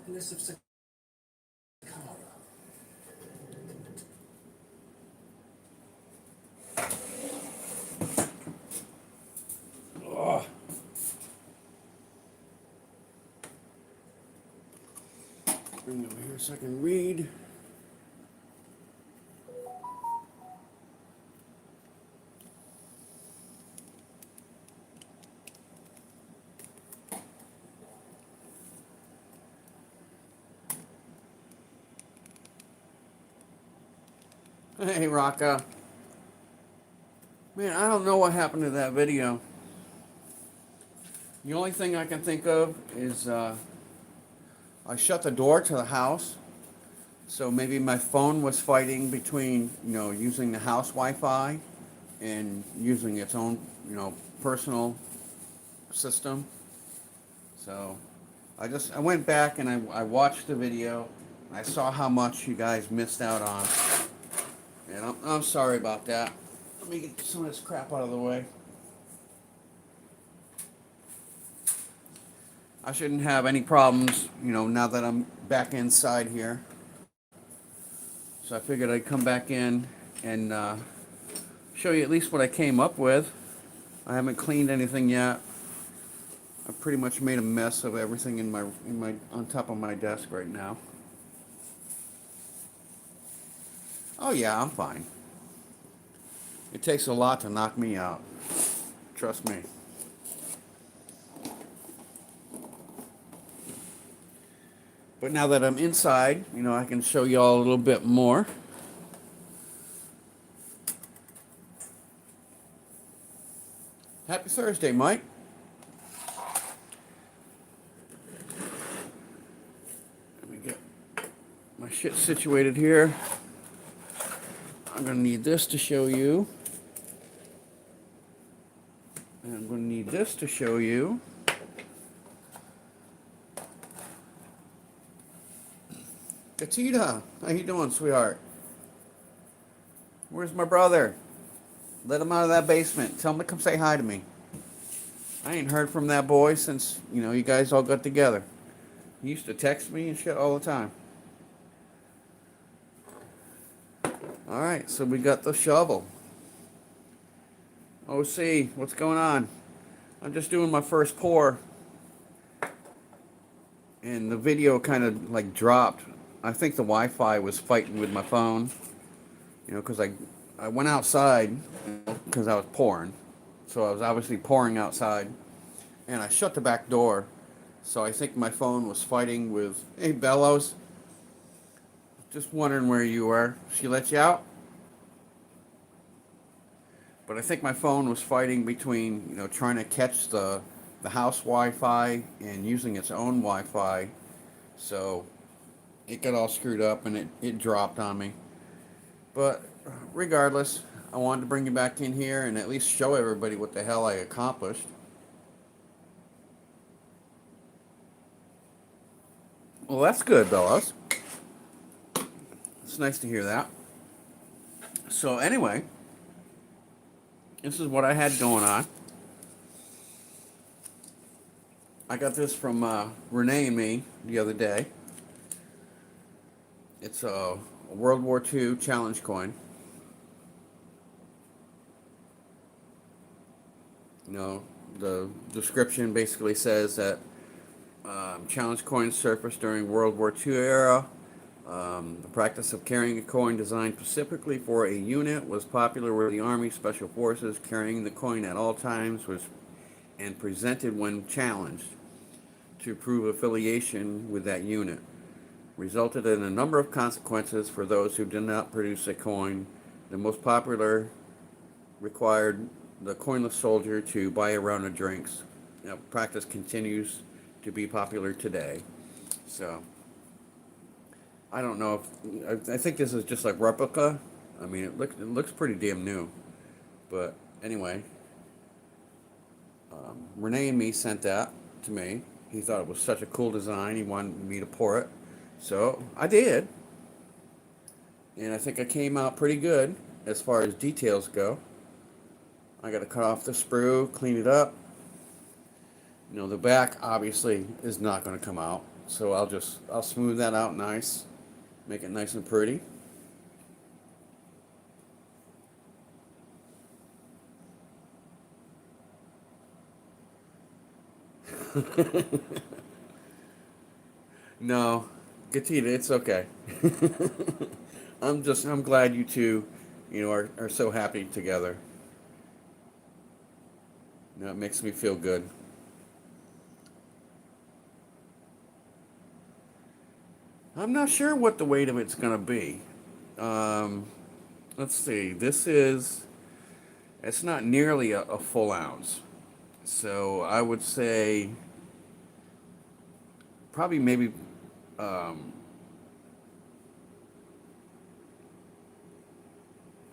This is oh. Bring it over here so I can read. Hey, Rocka. Man, I don't know what happened to that video. The only thing I can think of is I shut the door to the house, so maybe my phone was fighting between, using the house Wi-Fi and using its own, personal system. So I went back and I watched the video. I saw how much you guys missed out on, and I'm sorry about that. Let me get some of this crap out of the way. I shouldn't have any problems, now that I'm back inside here. So I figured I'd come back in and show you at least what I came up with. I haven't cleaned anything yet. I pretty much made a mess of everything in my on top of my desk right now. Oh yeah, I'm fine. It takes a lot to knock me out. Trust me. But now that I'm inside, I can show you all a little bit more. Happy Thursday, Mike. Let me get my shit situated here. I'm going to need this to show you. And I'm going to need this to show you. Katita, how you doing, sweetheart? Where's my brother? Let him out of that basement. Tell him to come say hi to me. I ain't heard from that boy since, you guys all got together. He used to text me and shit all the time. Alright, so we got the shovel. OC, what's going on? I'm just doing my first pour. And the video kind of like dropped. I think the Wi-Fi was fighting with my phone. Because I went outside because I was pouring. So I was obviously pouring outside. And I shut the back door. So I think my phone was fighting with, hey, Bellows. Just wondering where you were. She let you out? But I think my phone was fighting between, trying to catch the house Wi-Fi and using its own Wi-Fi. So it got all screwed up and it dropped on me. But regardless, I wanted to bring you back in here and at least show everybody what the hell I accomplished. Well, that's good, Bellows. It's nice to hear that. So anyway, this is what I had going on. I got this from Renee and me the other day. It's a World War II challenge coin. The description basically says that challenge coins surfaced during World War II era. The practice of carrying a coin designed specifically for a unit was popular with the Army Special Forces. Carrying the coin at all times was and presented when challenged to prove affiliation with that unit. Resulted in a number of consequences for those who did not produce a coin. The most popular required the coinless soldier to buy a round of drinks. Practice continues to be popular today. So I don't know if I think this is just like replica. I mean, it looks pretty damn new. But anyway, Renee and me sent that to me. He thought it was such a cool design. He wanted me to pour it, so I did. And I think I came out pretty good as far as details go. I got to cut off the sprue, clean it up. The back obviously is not going to come out So I'll smooth that out nice, make it nice and pretty. No, Gatita, it's okay. I'm glad you two, are so happy together. It makes me feel good. I'm not sure what the weight of it's gonna be. Um, let's see. It's not nearly a full ounce. So I would say probably maybe, um,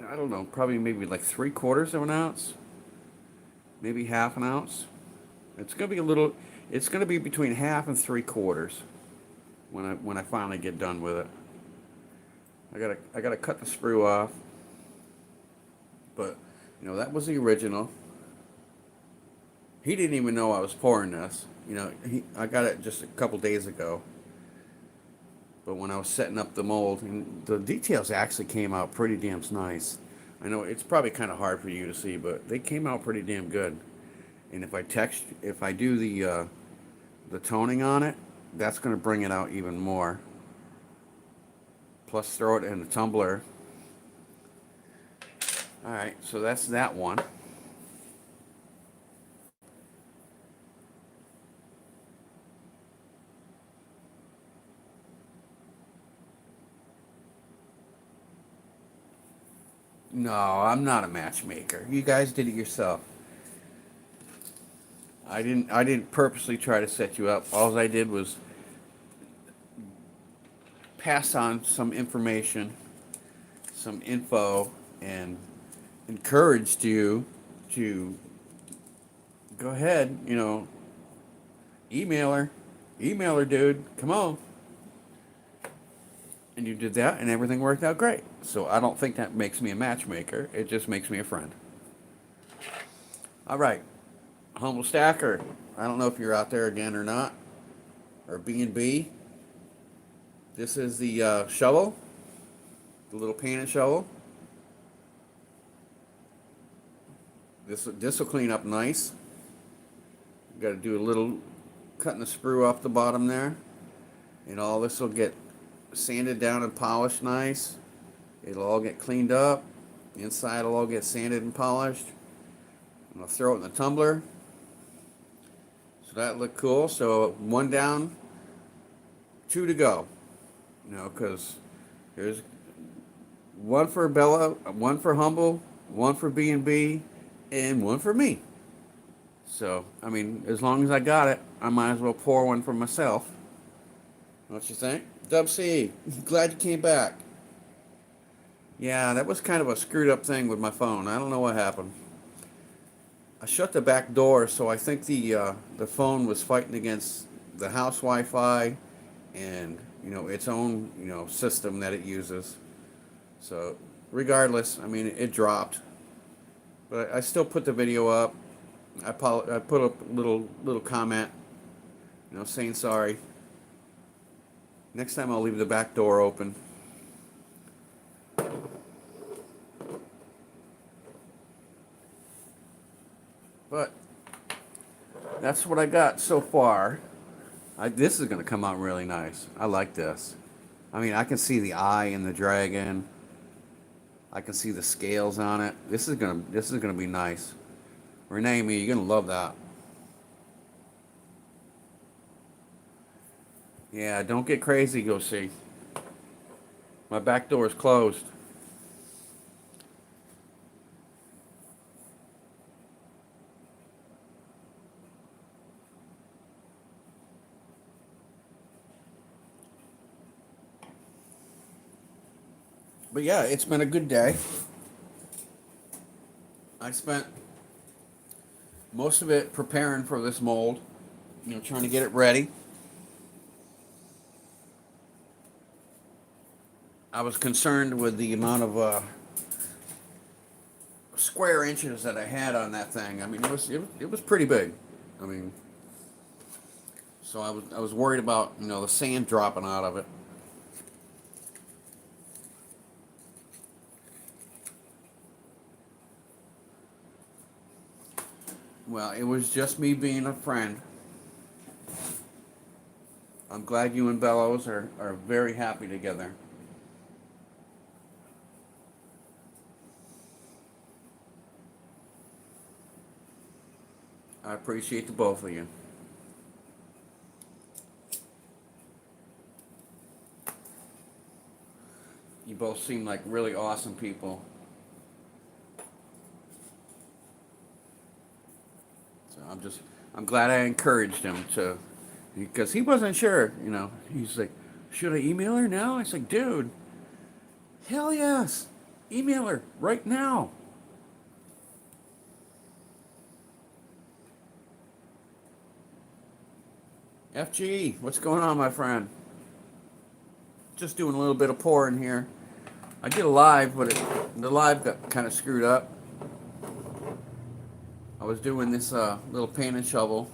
I don't know, probably maybe like 3/4 of an ounce, maybe half an ounce. It's gonna be a little. It's gonna be between half and 3/4 when I finally get done with it. I gotta cut the sprue off, but that was the original. He didn't even know I was pouring this. I got it just a couple days ago. But when I was setting up the mold, and the details actually came out pretty damn nice. I know it's probably kind of hard for you to see, but they came out pretty damn good. And if I do the toning on it, that's going to bring it out even more. Plus, throw it in the tumbler. All right, so that's that one. No, I'm not a matchmaker. You guys did it yourself. I didn't purposely try to set you up. All I did was pass on some information, some info, and encouraged you to go ahead, email her. Email her, dude. Come on. And you did that, and everything worked out great. So I don't think that makes me a matchmaker. It just makes me a friend. All right. Humble Stacker. I don't know if you're out there again or not. Or B&B. This is the shovel. The little painted shovel. This will clean up nice. Got to do a little cutting the sprue off the bottom there. And all this will get sanded down and polished nice. It'll all get cleaned up. The inside will all get sanded and polished. And I'll throw it in the tumbler. So that looked cool. So one down, two to go. Because there's one for Bella, one for Humble, one for B&B, and one for me. So, I mean, as long as I got it, I might as well pour one for myself. Don't you think? Dub C, glad you came back. Yeah, that was kind of a screwed up thing with my phone. I don't know what happened. I shut the back door, so I think the phone was fighting against the house Wi-Fi and its own system that it uses. So regardless, I mean it dropped, but I still put the video up. I put up a little comment, saying sorry. Next time I'll leave the back door open. But that's what I got so far. This is going to come out really nice. I like this. I mean, I can see the eye in the dragon. I can see the scales on it. This is gonna be nice. Renee, me, you're gonna love that. Yeah, don't get crazy, go see. My back door is closed. But yeah, it's been a good day. I spent most of it preparing for this mold, trying to get it ready. I was concerned with the amount of square inches that I had on that thing. I mean, it was pretty big. I mean, So I was worried about, the sand dropping out of it. Well, it was just me being a friend. I'm glad you and Bellows are very happy together. I appreciate the both of you. You both seem like really awesome people. So I'm glad I encouraged him to, because he wasn't sure, He's like, should I email her now? I was like, dude, hell yes, email her right now. FG, what's going on, my friend? Just doing a little bit of pouring here. I did a live, but the live got kind of screwed up. I was doing this little paint and shovel,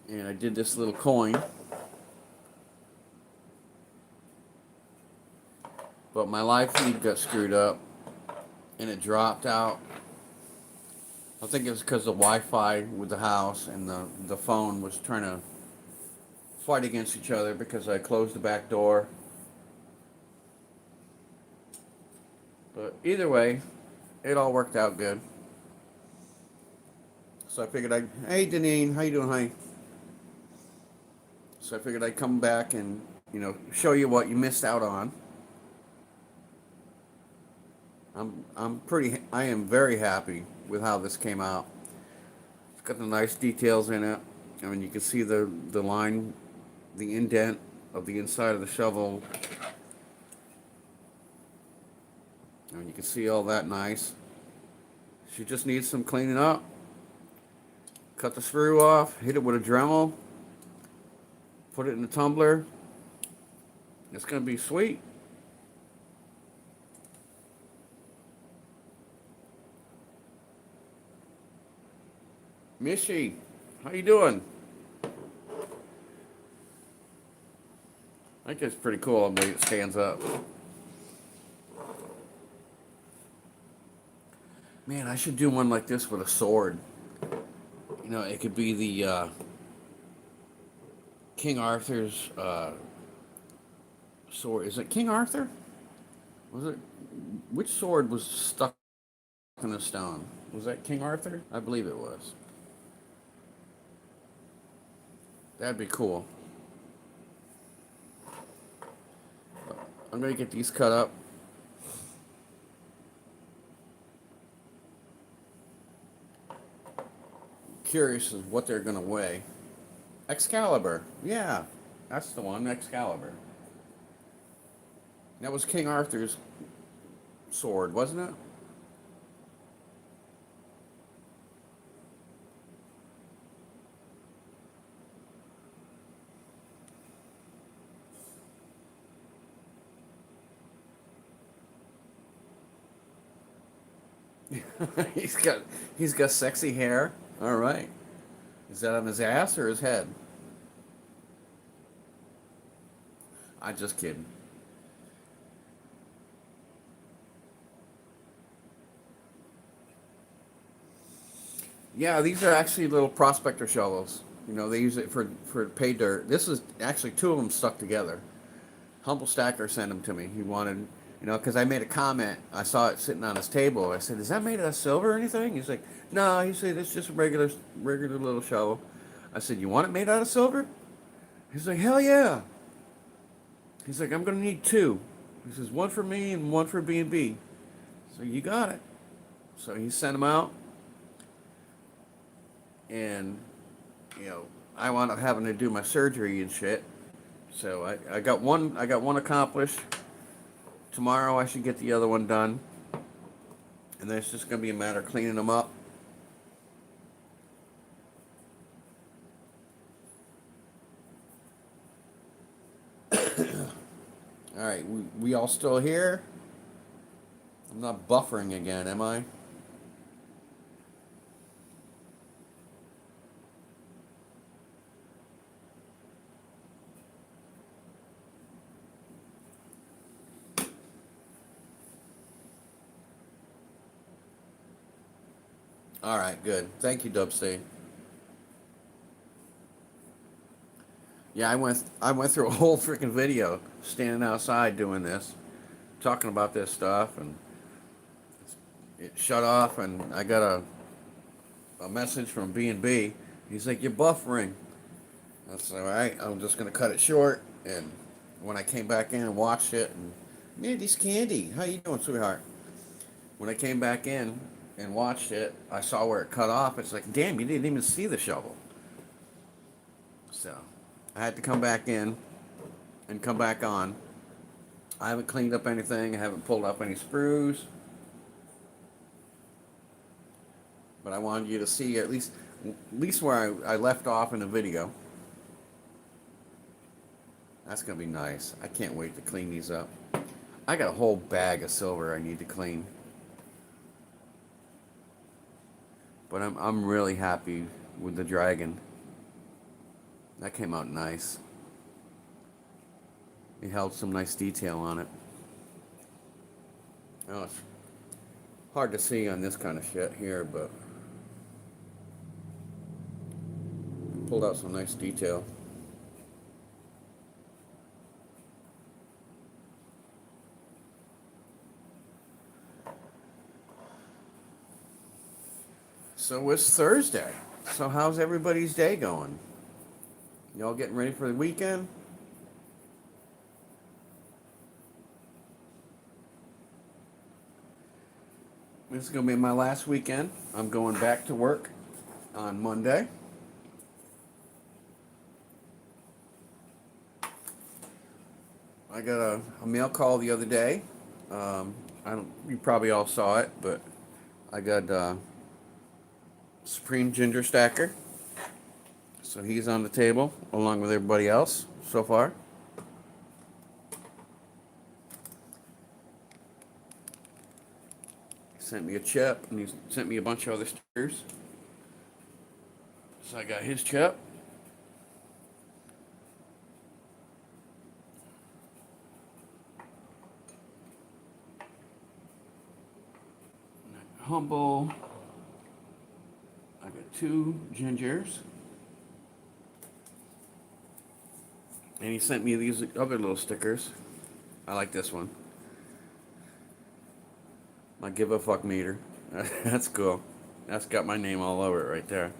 and I did this little coin, but my live feed got screwed up, and it dropped out. I think it was because the Wi-Fi with the house and the phone was trying to fight against each other because I closed the back door. But either way, it all worked out good. So I figured hey Deneen, how you doing, honey? So I figured I'd come back and, show you what you missed out on. I am very happy with how this came out. It's got the nice details in it. I mean, you can see the line, the indent of the inside of the shovel. I mean, you can see all that nice. She just needs some cleaning up. Cut the screw off, hit it with a Dremel, put it in the tumbler. It's gonna be sweet. Mishy, how you doing? I think it's pretty cool the way it stands up. Man, I should do one like this with a sword. It could be the King Arthur's sword. Is it King Arthur? Was it? Which sword was stuck in the stone? Was that King Arthur? I believe it was. That'd be cool. I'm gonna get these cut up. Curious as what they're gonna weigh. Excalibur, yeah, that's the one. Excalibur. That was King Arthur's sword, wasn't it? he's got sexy hair. All right. Is that on his ass or his head? I'm just kidding. Yeah, these are actually little prospector shovels. They use it for pay dirt. This is actually two of them stuck together. Humble Stacker sent them to me. He wanted, because I made a comment. I saw it sitting on his table. I said, "Is that made out of silver or anything?" He's like, "No." He said, "It's just a regular little shovel." I said, "You want it made out of silver?" He's like, "Hell yeah." He's like, "I'm gonna need two." He says, "One for me and one for B&B." So you got it. So he sent them out, and I wound up having to do my surgery and shit. So I got one. I got one accomplished. Tomorrow I should get the other one done, and then it's just gonna be a matter of cleaning them up. All right, we all still here? I'm not buffering again, am I? All right, good. Thank you, Dubstate. Yeah, I went through a whole freaking video standing outside doing this, talking about this stuff, and it shut off, and I got a message from B&B. He's like, "You're buffering." I said, "All right, I'm just gonna cut it short." And when I came back in and watched it, and Mandy's Candy, how you doing, sweetheart? When I came back in and watched it, I saw where it cut off. It's like, damn, you didn't even see the shovel. So I had to come back in and come back on. I haven't cleaned up anything. I haven't pulled up any screws. But I wanted you to see at least where I left off in the video. That's gonna be nice. I can't wait to clean these up. I got a whole bag of silver I need to clean. But I'm really happy with the dragon. That came out nice. It held some nice detail on it. Oh, it's hard to see on this kind of shit here, but pulled out some nice detail. So it's Thursday. So how's everybody's day going? Y'all getting ready for the weekend? This is gonna be my last weekend. I'm going back to work on Monday. I got a mail call the other day. I don't. You probably all saw it, but I got Supreme Ginger Stacker. So he's on the table along with everybody else so far. He sent me a chip and he sent me a bunch of other stickers. So I got his chip. Humble. I got two gingers. And he sent me these other little stickers. I like this one. My give a fuck meter. That's cool. That's got my name all over it right there.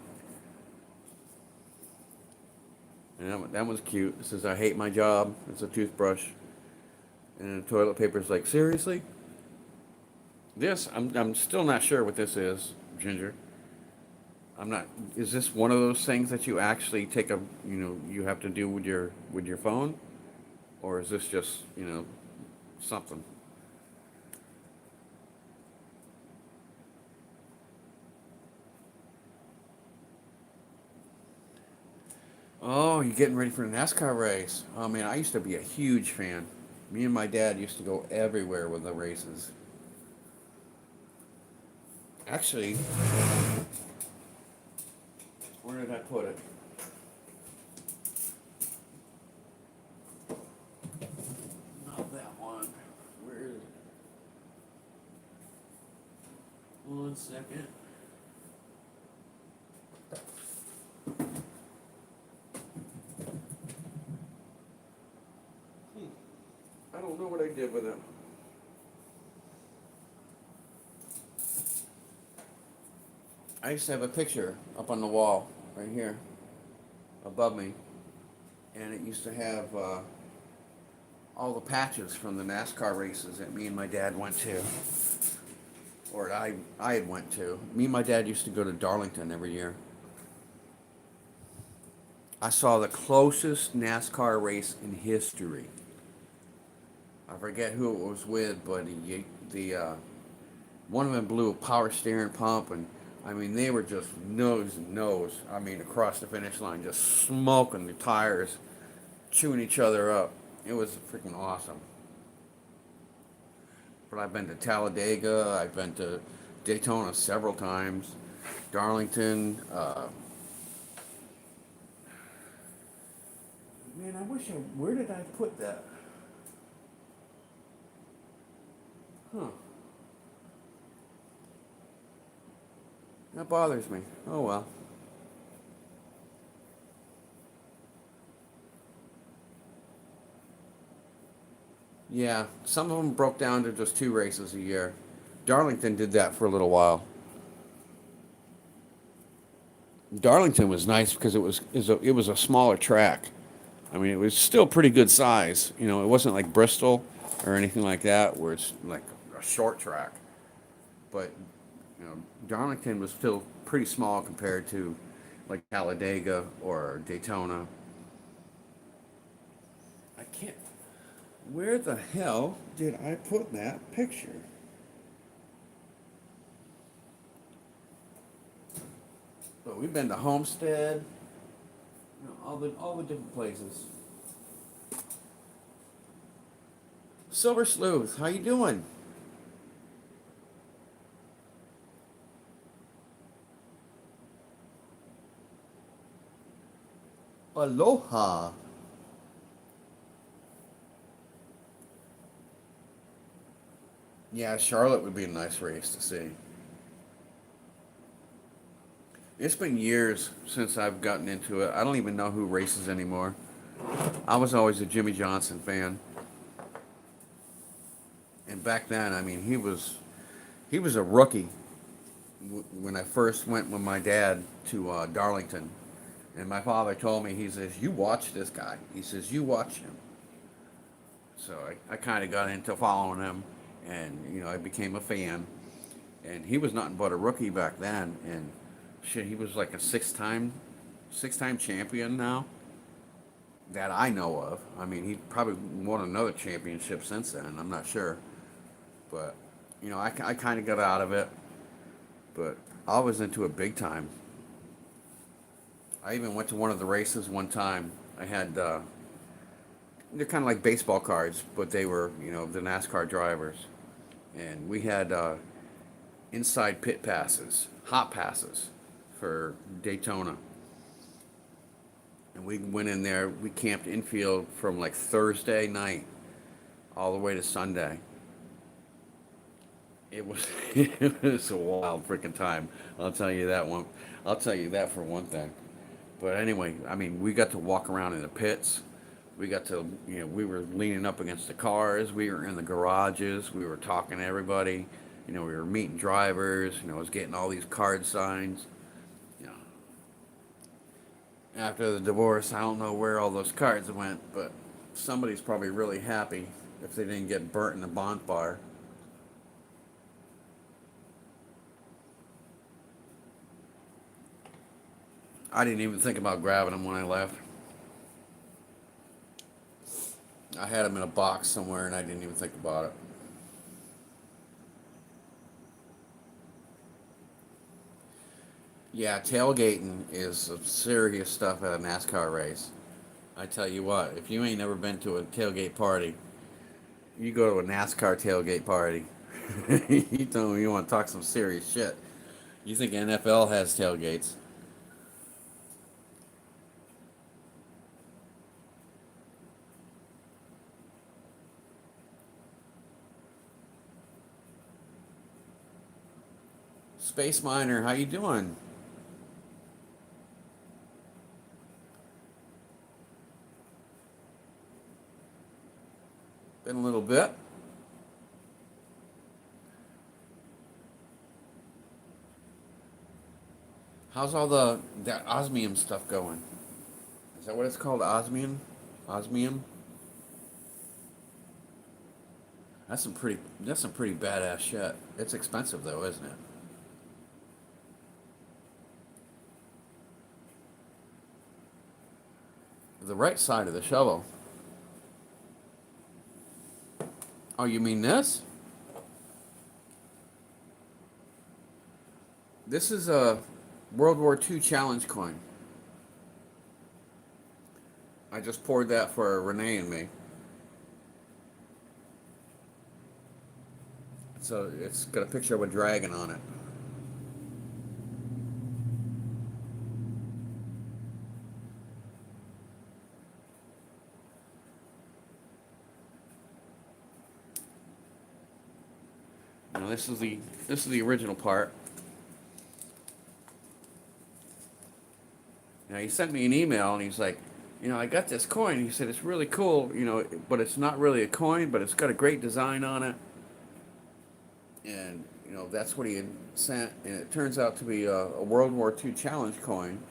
And that one's cute. It says, "I hate my job." It's a toothbrush. And the toilet paper's like, seriously? I'm still not sure what this is, Ginger. I'm not. Is this one of those things that you actually take you have to do with your phone, or is this just something? Oh, you're getting ready for the NASCAR race. Oh man, I used to be a huge fan. Me and my dad used to go everywhere with the races. Actually, where did I put it? Not that one. Where is it? One second. I don't know what I did with it. I used to have a picture up on the wall right here above me, and it used to have all the patches from the NASCAR races that me and my dad went to, or I had went to. Me and my dad used to go to Darlington every year. I saw the closest NASCAR race in history. I forget who it was with, but the one of them blew a power steering pump, and I mean they were just nose and nose. I mean across the finish line, just smoking the tires, chewing each other up. It was freaking awesome. But I've been to Talladega, I've been to Daytona several times, Darlington. Man, I wish I. Where did I put that? Huh. That bothers me. Oh well. Yeah, some of them broke down to just two races a year. Darlington did that for a little while. Darlington was nice because it was a smaller track. I mean, it was still pretty good size. You know, it wasn't like Bristol or anything like that where it's like a short track. But you know, Darlington was still pretty small compared to like Talladega or Daytona. I can't. Where the hell did I put that picture? But we've been to Homestead, you know, all the different places. Silver Sleuth, how you doing? Aloha. Yeah, Charlotte would be a nice race to see. It's been years since I've gotten into it. I don't even know who races anymore. I was always a Jimmy Johnson fan, and back then, I mean, he was a rookie when I first went with my dad to Darlington, and my father told me, he says, "You watch this guy." He says, "You watch him." So I kind of got into following him, and you know, I became a fan. And he was nothing but a rookie back then, and shit, he was like a six-time champion now that I know of. I mean, he probably won another championship since then. I'm not sure, but you know, I kind of got out of it, but I was into it big time. I even went to one of the races one time. I had they're kind of like baseball cards, but they were, you know, the NASCAR drivers, and we had inside pit passes, hot passes for Daytona. And we went in there, we camped infield from like Thursday night all the way to Sunday. It was it was a wild freaking time. I'll tell you that one. I'll tell you that for one thing. But anyway, I mean, we got to walk around in the pits. We got to, you know, we were leaning up against the cars. We were in the garages. We were talking to everybody. You know, we were meeting drivers. You know, I was getting all these card signs. You know, after the divorce, I don't know where all those cards went, but somebody's probably really happy if they didn't get burnt in the bonfire. I didn't even think about grabbing them when I left. I had them in a box somewhere and I didn't even think about it. Yeah, tailgating is some serious stuff at a NASCAR race. I tell you what, if you ain't never been to a tailgate party, you go to a NASCAR tailgate party. You tell me you want to talk some serious shit. You think NFL has tailgates? Space Miner, how you doing? Been a little bit. How's all that osmium stuff going? Is that what it's called? Osmium? Osmium? That's some pretty badass shit. It's expensive though, isn't it? The right side of the shovel. Oh, you mean this? This is a World War II challenge coin. I just poured that for Renee and me. So it's got a picture of a dragon on it. Now this is the original part. he sent me an email and he's like, I got this coin. He said it's really cool, but it's not really a coin, but it's got a great design on it. And that's what he had sent. And it turns out to be a World War II challenge coin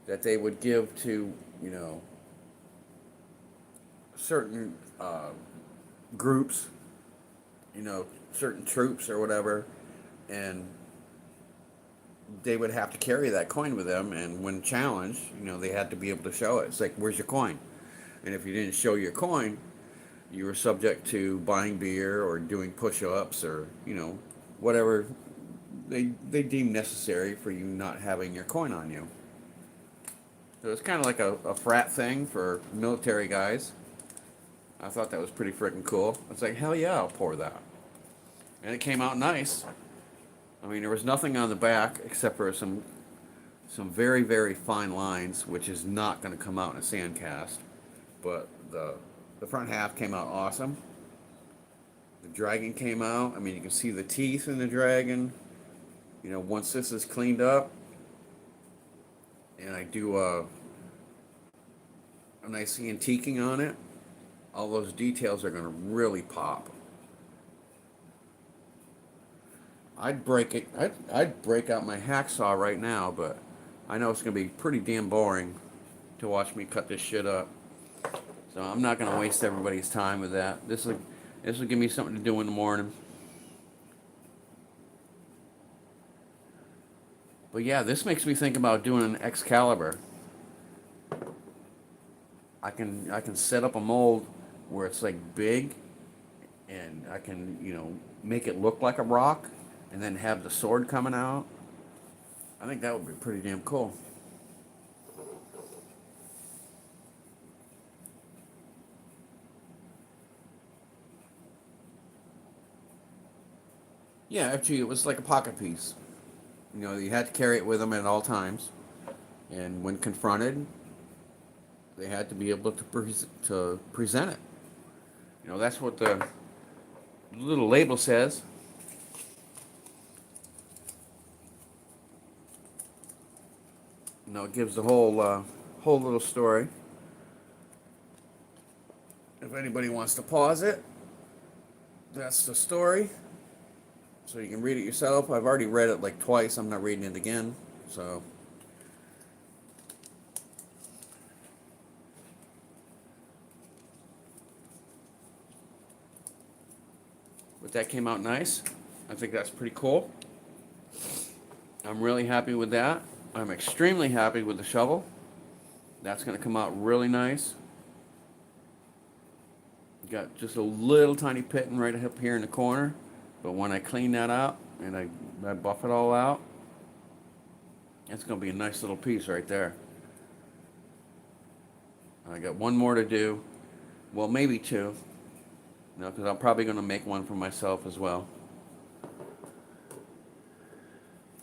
that they would give to certain groups, certain troops or whatever, and they would have to carry that coin with them. And when challenged, they had to be able to show it. It's like, where's your coin? And if you didn't show your coin, you were subject to buying beer or doing push-ups or whatever they deemed necessary for you not having your coin on you. So it's kind of like a frat thing for military guys. I thought that was pretty freaking cool. It's like, hell yeah, I'll pour that. And it came out nice. I mean, there was nothing on the back except for some very, very fine lines, which is not going to come out in a sand cast. But the front half came out awesome. The dragon came out. I mean, you can see the teeth in the dragon. Once this is cleaned up, and I do a nice antiquing on it, all those details are going to really pop. I'd break it. I'd break out my hacksaw right now, but I know it's going to be pretty damn boring to watch me cut this shit up. So I'm not going to waste everybody's time with that. This will give me something to do in the morning. But yeah, this makes me think about doing an Excalibur. I can set up a mold where it's like big, and I can make it look like a rock, and then have the sword coming out. I think that would be pretty damn cool. Yeah, actually, it was like a pocket piece. You had to carry it with them at all times, and when confronted, they had to be able to present it. That's what the little label says. It gives the whole little story. If anybody wants to pause it, that's the story. So you can read it yourself. I've already read it like twice. I'm not reading it again. So. But that came out nice. I think that's pretty cool. I'm really happy with that. I'm extremely happy with the shovel. That's going to come out really nice. Got just a little tiny pitting right up here in the corner. But when I clean that out and I buff it all out, it's going to be a nice little piece right there. I got one more to do. Well, maybe two. Because I'm probably going to make one for myself as well.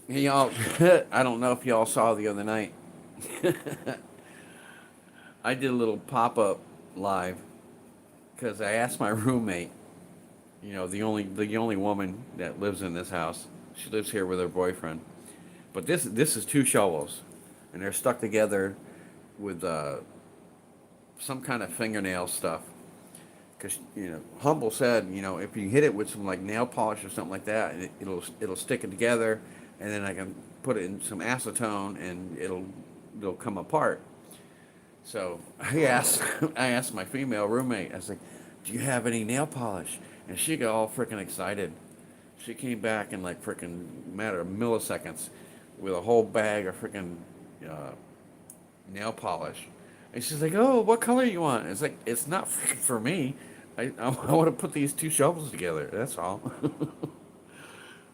Hey, y'all, I don't know if y'all saw the other night. I did a little pop-up live because I asked my roommate, the only woman that lives in this house. She lives here with her boyfriend. But this is two shovels, and they're stuck together with some kind of fingernail stuff. Because Humble said, if you hit it with some like nail polish or something like that, it'll stick it together, and then I can put it in some acetone and it'll come apart. So I asked my female roommate. I was like, "Do you have any nail polish?" And she got all freaking excited. She came back in like freaking matter of milliseconds with a whole bag of freaking nail polish. And she's like, "Oh, what color you want?" It's like, it's not freaking for me. I want to put these two shovels together. That's all.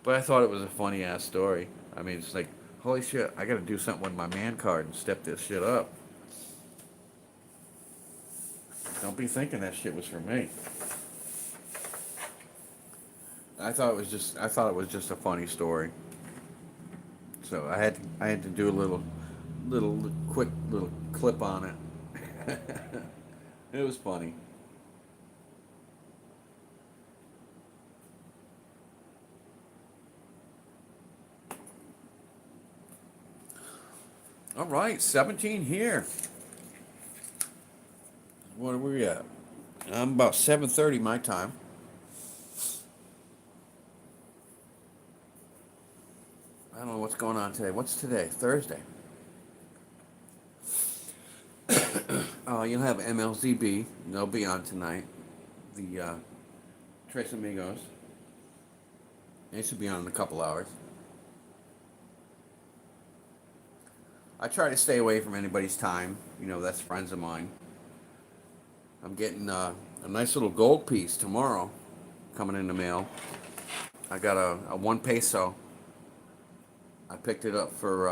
But I thought it was a funny ass story. I mean, it's like, holy shit, I got to do something with my man card and step this shit up. Don't be thinking that shit was for me. I thought it was just a funny story. So I had to do a little quick little clip on it. It was funny. All right, 17 here. What are we at? I'm about 7:30 my time. I don't know what's going on today. What's today? Thursday. You'll have MLZB. They'll be on tonight. The Tres Amigos. They should be on in a couple hours. I try to stay away from anybody's time. That's friends of mine. I'm getting a nice little gold piece tomorrow coming in the mail. I got a 1 peso. I picked it up for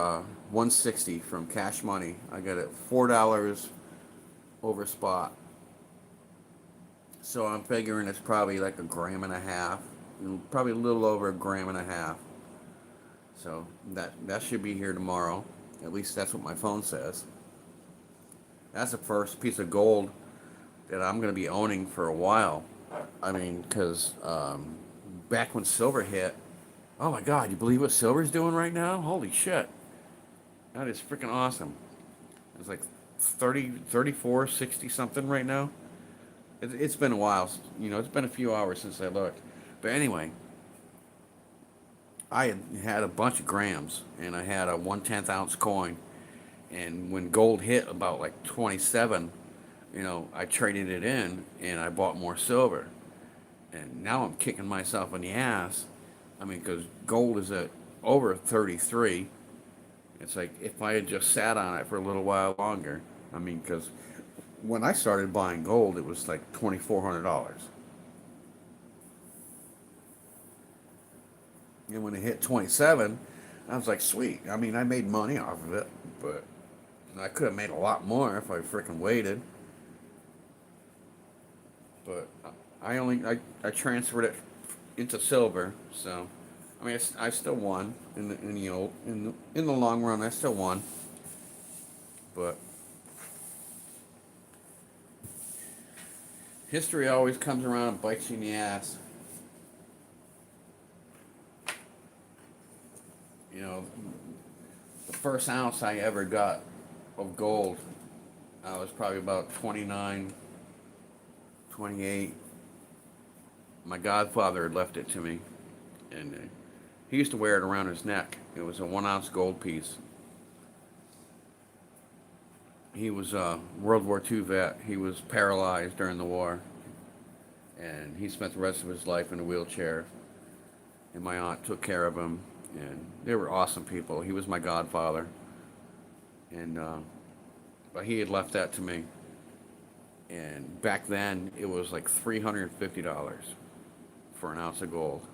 160 from Cash Money. I got it $4 over spot. So I'm figuring it's probably like a gram and a half, probably a little over a gram and a half. So that should be here tomorrow. At least that's what my phone says. That's the first piece of gold that I'm going to be owning for a while. I mean, because back when silver hit, oh my God, you believe what silver's doing right now? Holy shit. That is freaking awesome. It's like 30, 34, 60 something right now. It's been a while. It's been a few hours since I looked. But anyway, I had a bunch of grams and I had a 1/10 ounce coin. And when gold hit about like 27, I traded it in and I bought more silver. And now I'm kicking myself in the ass. I mean, because gold is at over 33. It's like if I had just sat on it for a little while longer. I mean, because when I started buying gold, it was like $2,400. And when it hit 27, I was like, sweet. I mean, I made money off of it, but I could have made a lot more if I freaking waited. But I transferred it into silver, so I mean I still won in the long run. I still won, but history always comes around and bites you in the ass. You know, the first ounce I ever got of gold, I was probably about 29, 28. My godfather had left it to me, and he used to wear it around his neck. It was a 1 ounce gold piece. He was a World War II vet. He was paralyzed during the war, and he spent the rest of his life in a wheelchair. And my aunt took care of him, and they were awesome people. He was my godfather, and but he had left that to me. And back then, it was like $350 for an ounce of gold,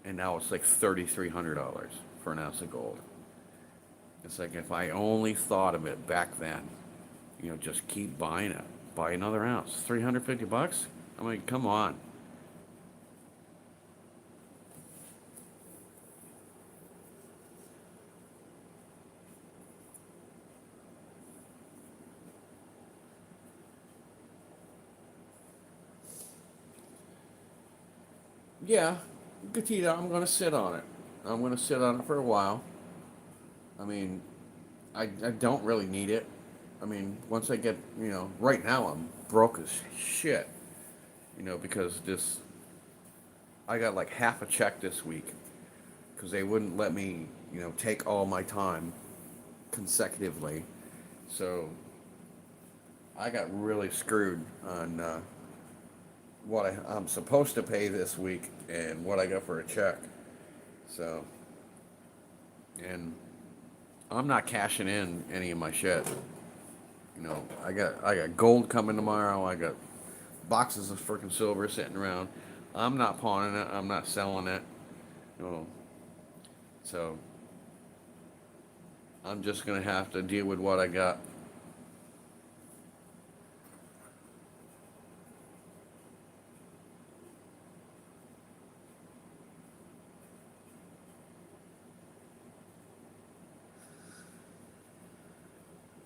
and now it's like $3,300 for an ounce of gold. It's like if I only thought of it back then, just keep buying it. Buy another ounce. $350? I mean, come on. Yeah, Gatita, I'm gonna sit on it. I'm gonna sit on it for a while. I mean, I don't really need it. I mean, once I get, right now I'm broke as shit, because I got like half a check this week because they wouldn't let me, take all my time consecutively. So I got really screwed on what I'm supposed to pay this week and what I got for a check. So, and I'm not cashing in any of my shit. I got gold coming tomorrow. I got boxes of freaking silver sitting around. I'm not pawning it. I'm not selling it. You know, so I'm just gonna have to deal with what I got.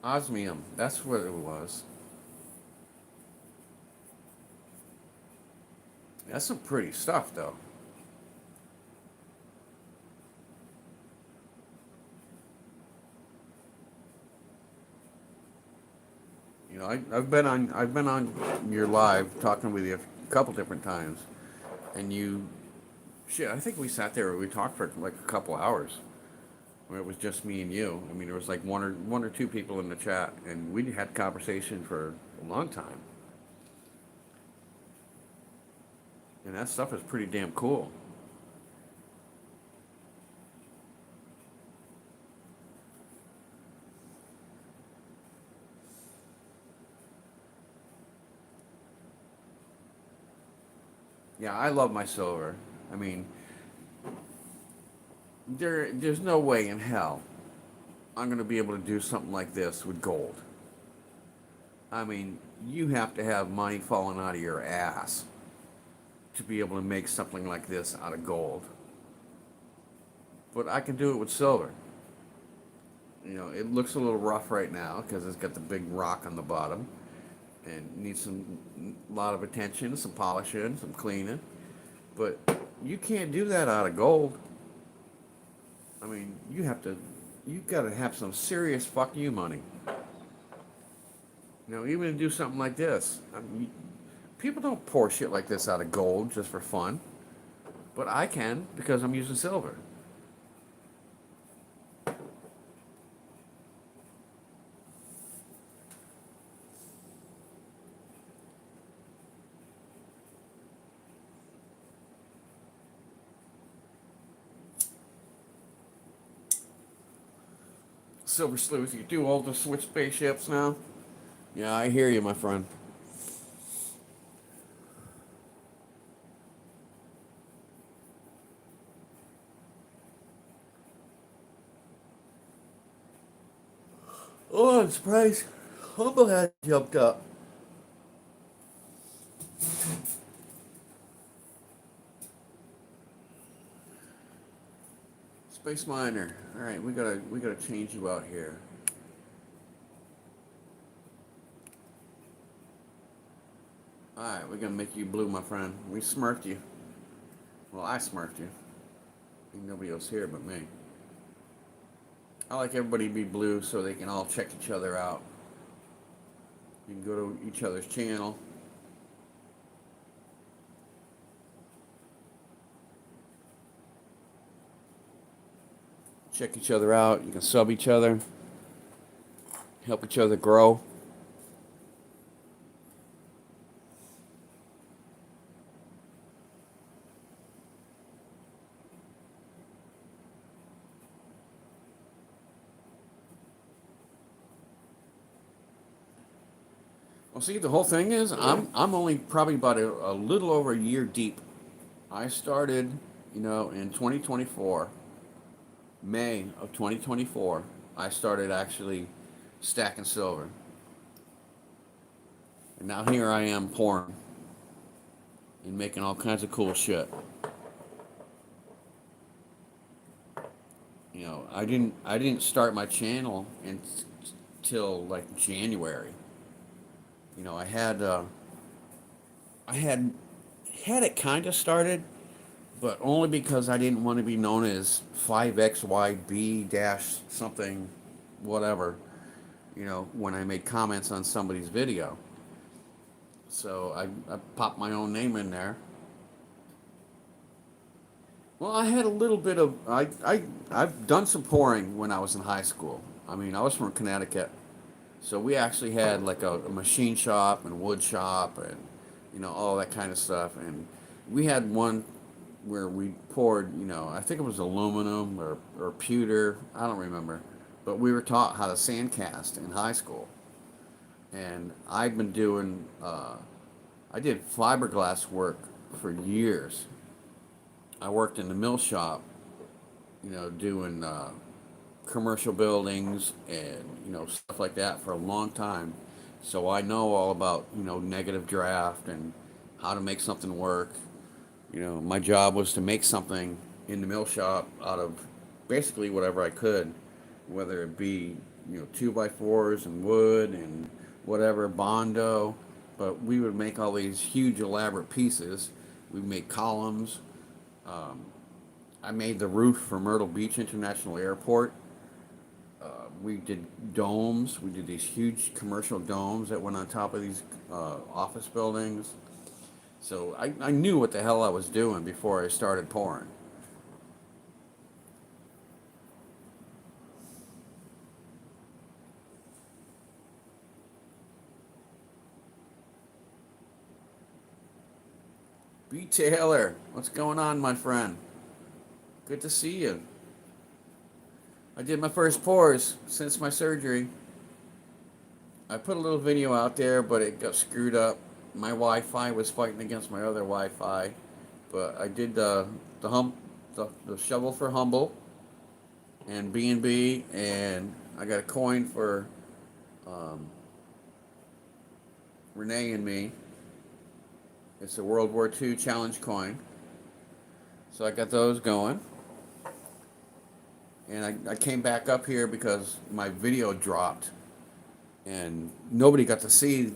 Osmium. That's what it was. That's some pretty stuff, though. You know, I've been on your live talking with you a couple different times, and you, shit, I think we sat there and we talked for like a couple hours. Where it was just me and you. I mean, there was like one or two people in the chat, and we had conversation for a long time. And that stuff is pretty damn cool. Yeah, I love my silver. I mean, there's no way in hell I'm gonna be able to do something like this with gold. I mean, you have to have money falling out of your ass to be able to make something like this out of gold. But I can do it with silver. You know, it looks a little rough right now because it's got the big rock on the bottom and needs some lot of attention, some polishing, some cleaning. But you can't do that out of gold. I mean, you got to have some serious fuck you money. You know, even to do something like this. I mean, people don't pour shit like this out of gold just for fun, but I can because I'm using silver. Silver Sleuth, you do all the switch spaceships now? Yeah, I hear you, my friend. Oh, I'm surprised Humble had jumped up. Space Miner. All right, we gotta change you out here. All right, we're gonna make you blue, my friend. We smurfed you. Well, I smurfed you. Ain't nobody else here but me. I like everybody to be blue so they can all check each other out. You can go to each other's channel. Check each other out. You can sub each other. Help each other grow. Well, see, the whole thing is, I'm only probably about a little over a year deep. I started, you know, in 2024, May of 2024. I started actually stacking silver, and now here I am pouring and making all kinds of cool shit. You know, I didn't start my channel until like January. You know, I had it kind of started, but only because I didn't want to be known as 5XYB dash something, whatever, you know, when I made comments on somebody's video. So I popped my own name in there. Well, I had a little bit of, I've done some pouring when I was in high school. I mean, I was from Connecticut. So we actually had like a machine shop and wood shop and, you know, all that kind of stuff. And we had one where we poured, you know, I think it was aluminum or pewter, I don't remember. But we were taught how to sand cast in high school. And I've been doing, I did fiberglass work for years. I worked in the mill shop, you know, doing commercial buildings and, you know, stuff like that for a long time. So I know all about, you know, negative draft and how to make something work. You know, my job was to make something in the mill shop out of basically whatever I could, whether it be, you know, 2x4s and wood and whatever, Bondo. But we would make all these huge elaborate pieces. We'd make columns. I made the roof for Myrtle Beach International Airport We did domes. We did these huge commercial domes that went on top of these office buildings. So I knew what the hell I was doing before I started pouring. B. Taylor, what's going on, my friend? Good to see you. I did my first pours since my surgery. I put a little video out there, but it got screwed up. My Wi-Fi was fighting against my other Wi-Fi, but I did the shovel for Humble and B&B, and I got a coin for um, Renee and me. It's a World War II challenge coin. So I got those going. And I came back up here because my video dropped. And nobody got to see,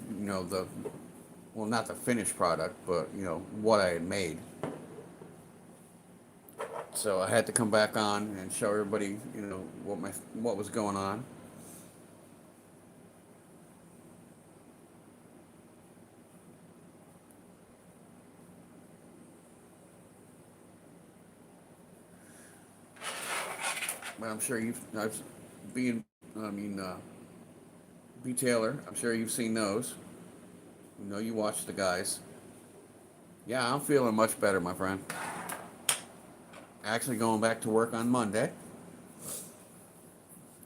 well, not the finished product, but, what I had made. So I had to come back on and show everybody, what was going on. But I'm sure I've being, I mean, B. Taylor, I'm sure you've seen those. You watch the guys. Yeah, I'm feeling much better, my friend. Actually going back to work on Monday.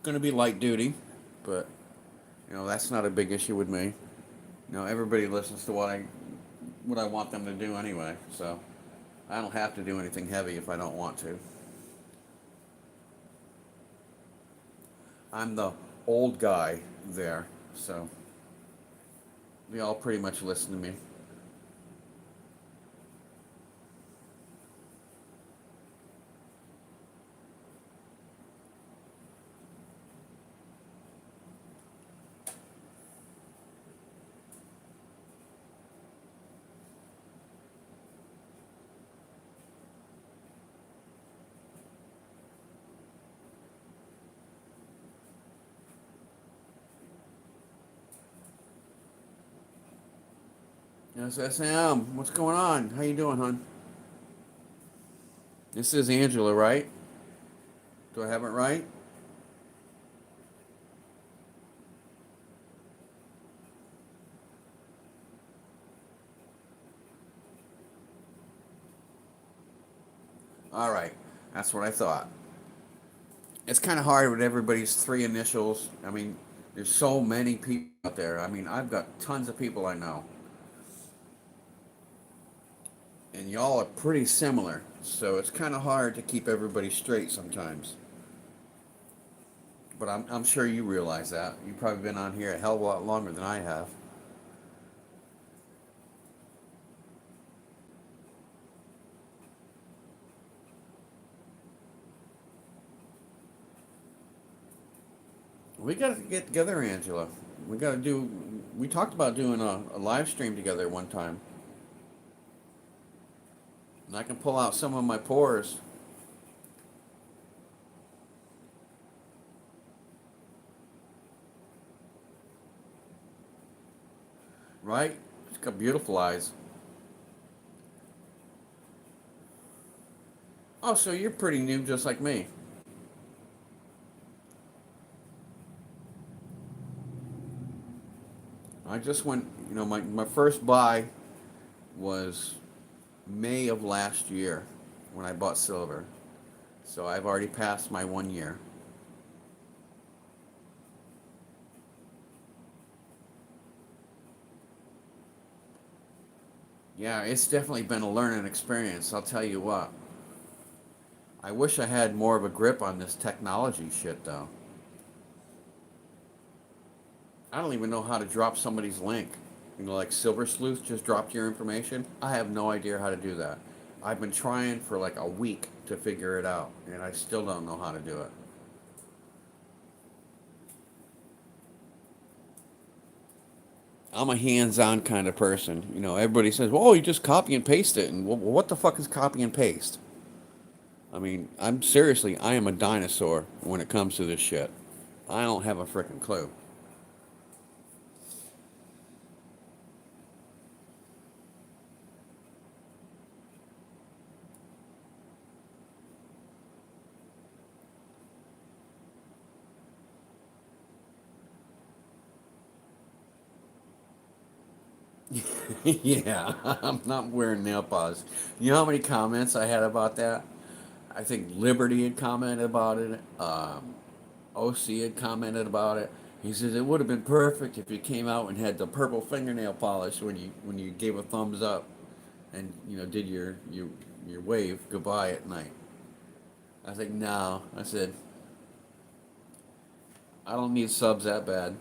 Gonna be light duty, but that's not a big issue with me. Everybody listens to what I want them to do anyway, so I don't have to do anything heavy if I don't want to. I'm the old guy there, so they all pretty much listen to me. Yes, Sam, what's going on? How you doing, hon? This is Angela, right? Do I have it right? All right, that's what I thought. It's kind of hard with everybody's three initials. I mean, there's so many people out there. I mean, I've got tons of people I know, and y'all are pretty similar. So it's kind of hard to keep everybody straight sometimes. But I'm sure you realize that. You've probably been on here a hell of a lot longer than I have. We got to get together, Angela. We got to do. We talked about doing a live stream together one time, and I can pull out some of my pores. Right? She's got beautiful eyes. Oh, so you're pretty new, just like me. I just went. My first buy was May of last year when I bought silver. So I've already passed my 1 year. Yeah, it's definitely been a learning experience, I'll tell you what. I wish I had more of a grip on this technology shit, though. I don't even know how to drop somebody's link. Like Silver Sleuth just dropped your information. I have no idea how to do that. I've been trying for like a week to figure it out, and I still don't know how to do it. I'm a hands-on kind of person. Everybody says, "Well, you just copy and paste it," and what the fuck is copy and paste? I mean, I am a dinosaur when it comes to this shit. I don't have a freaking clue. Yeah, I'm not wearing nail polish. You know how many comments I had about that? I think Liberty had commented about it. OC had commented about it. He says it would have been perfect if you came out and had the purple fingernail polish when you gave a thumbs up and did your wave goodbye at night. I was like, no. I said I don't need subs that bad.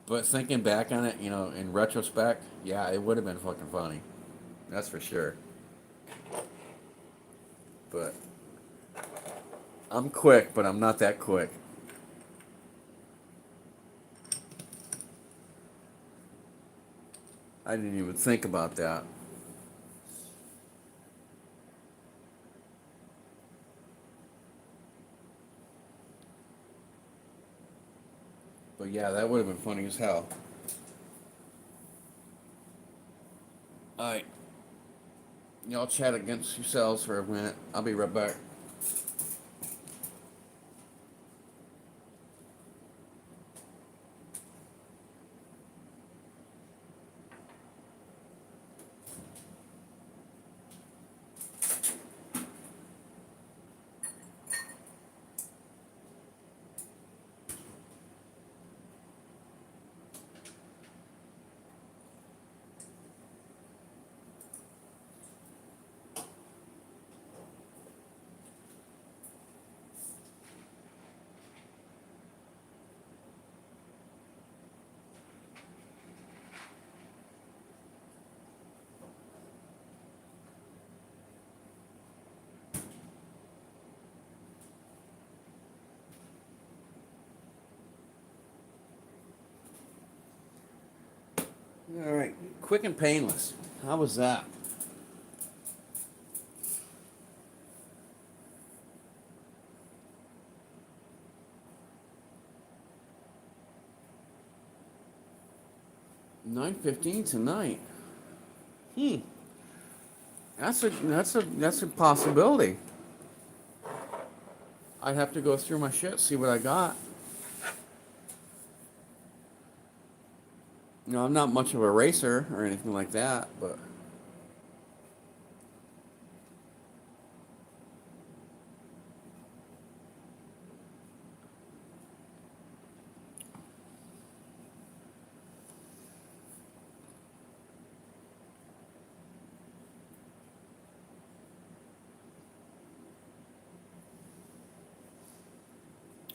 But thinking back on it, in retrospect, yeah, it would have been fucking funny. That's for sure. But I'm quick, but I'm not that quick. I didn't even think about that. But yeah, that would have been funny as hell. Alright, y'all chat against yourselves for a minute. I'll be right back. Alright, quick and painless. How was that? 9:15 tonight. Hmm. That's a possibility. I'd have to go through my shit, see what I got. I'm not much of a racer or anything like that, but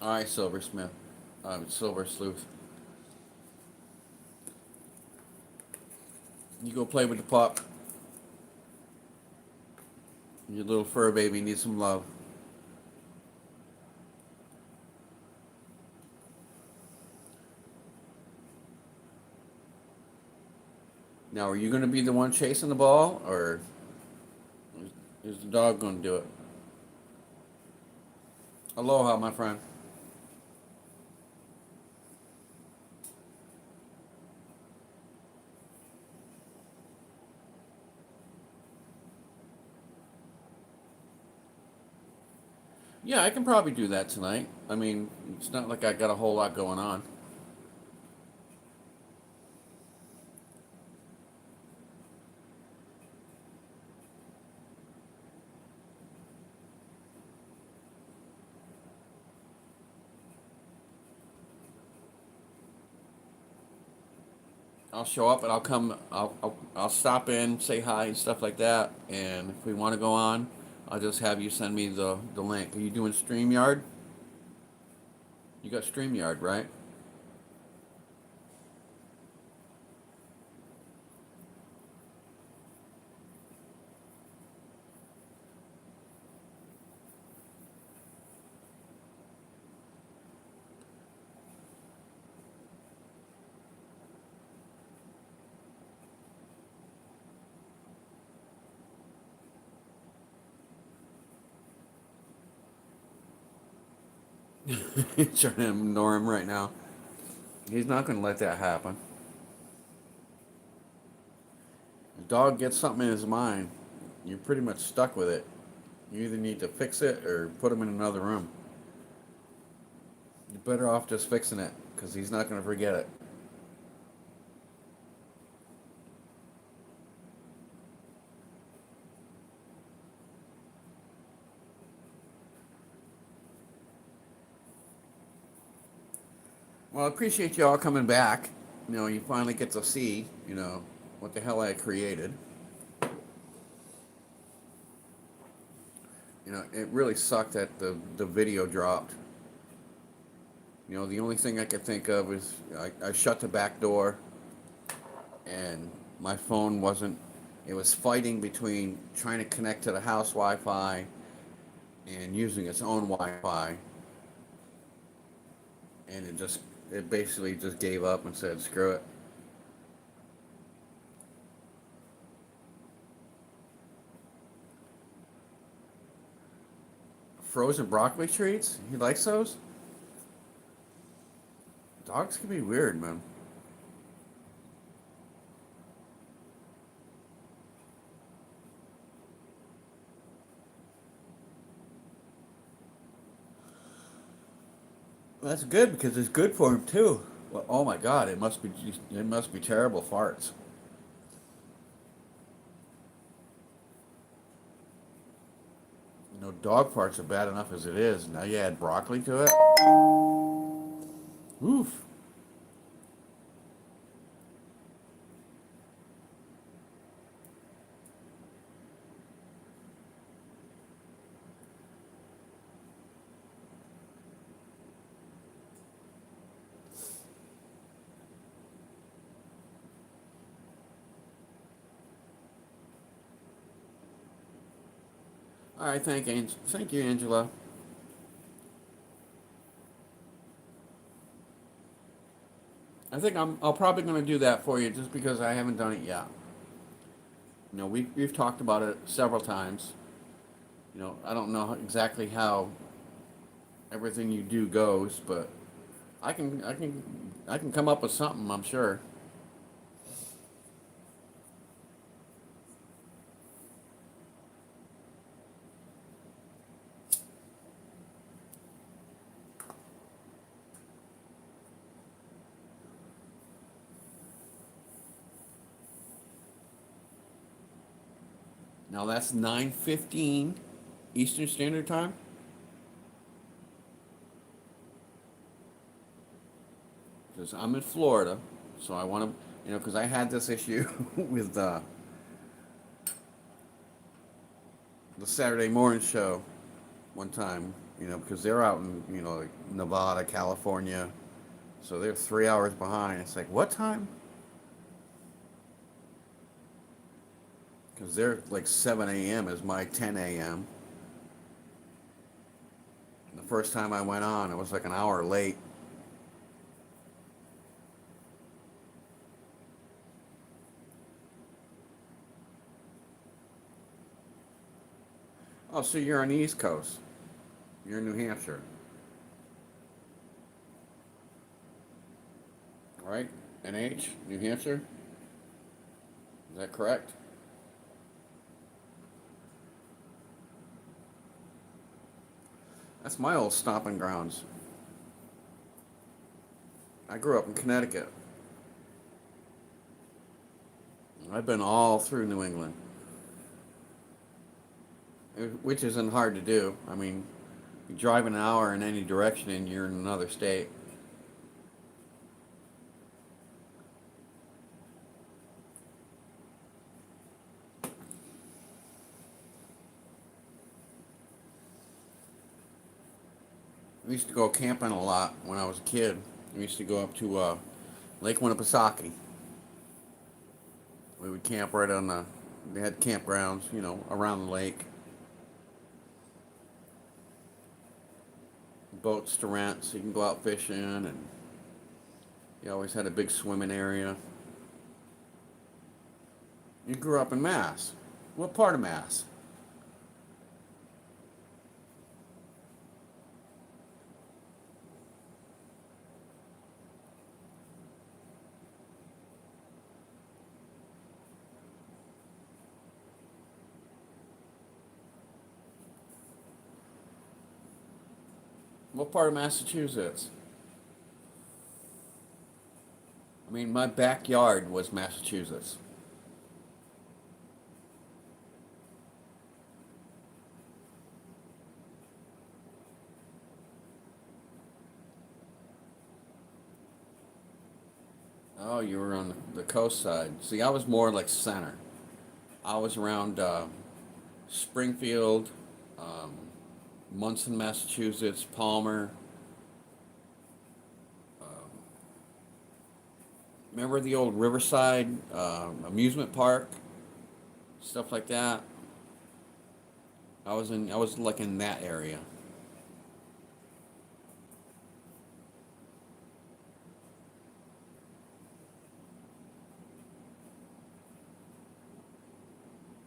all right, Silversmith, Silver Sleuth. You go play with the pup. Your little fur baby needs some love. Now, are you going to be the one chasing the ball, or is the dog going to do it? Aloha, my friend. Yeah, I can probably do that tonight. I mean, it's not like I got a whole lot going on. I'll show up and I'll come. I'll stop in, say hi and stuff like that. And if we want to go on, I'll just have you send me the link. Are you doing StreamYard? You got StreamYard, right? Trying to ignore him right now. He's not going to let that happen. The dog gets something in his mind, you're pretty much stuck with it. You either need to fix it or put him in another room. You're better off just fixing it because he's not going to forget it. Well, I appreciate you all coming back. You finally get to see, what the hell I created. It really sucked that the video dropped. The only thing I could think of is I shut the back door and my phone wasn't, it was fighting between trying to connect to the house Wi-Fi and using its own Wi-Fi. And it basically just gave up and said, screw it. Frozen broccoli treats? He likes those? Dogs can be weird, man. Well, that's good because it's good for him too. Well, oh my God, it must be terrible farts. Dog farts are bad enough as it is. Now you add broccoli to it. Oof. All right, thank you, Angela. I'll probably going to do that for you just because I haven't done it yet. We've talked about it several times. I don't know exactly how everything you do goes, but I can come up with something. I'm sure. Now that's 9:15 Eastern Standard Time. Because I'm in Florida, so I want to, because I had this issue with the Saturday morning show one time, because they're out in, like Nevada, California, so they're 3 hours behind. It's like, what time? Because they're like 7 a.m. is my 10 a.m. The first time I went on, it was like an hour late. Oh, so you're on the East Coast. You're in New Hampshire, right? NH, New Hampshire? Is that correct? That's my old stomping grounds. I grew up in Connecticut. I've been all through New England, which isn't hard to do. I mean, you drive an hour in any direction and you're in another state. We used to go camping a lot when I was a kid. We used to go up to Lake Winnipesaukee. We would camp right on they had campgrounds, around the lake. Boats to rent so you can go out fishing, and you always had a big swimming area. You grew up in Mass. What part of Mass? What part of Massachusetts? I mean, my backyard was Massachusetts. Oh, you were on the coast side. See, I was more like center. I was around Springfield, um, Munson, Massachusetts, Palmer. Remember the old Riverside amusement park, stuff like that. I was like in that area.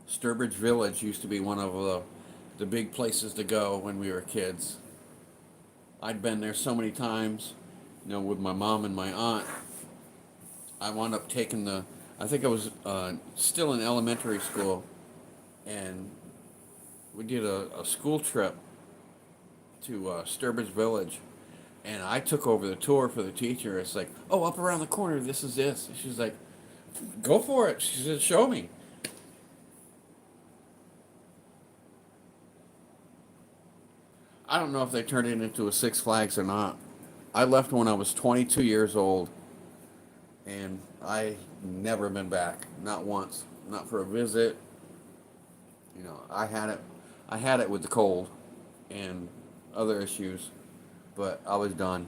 Sturbridge Village used to be one of the big places to go when we were kids. I'd been there so many times, with my mom and my aunt. I wound up taking I think I was still in elementary school, and we did a school trip to Sturbridge Village, and I took over the tour for the teacher. It's like, oh, up around the corner, this is this. She's like, go for it. She said, show me. I don't know if they turned it into a Six Flags or not. I left when I was 22 years old, and I never been back, not once, not for a visit. I had it with the cold and other issues, but I was done.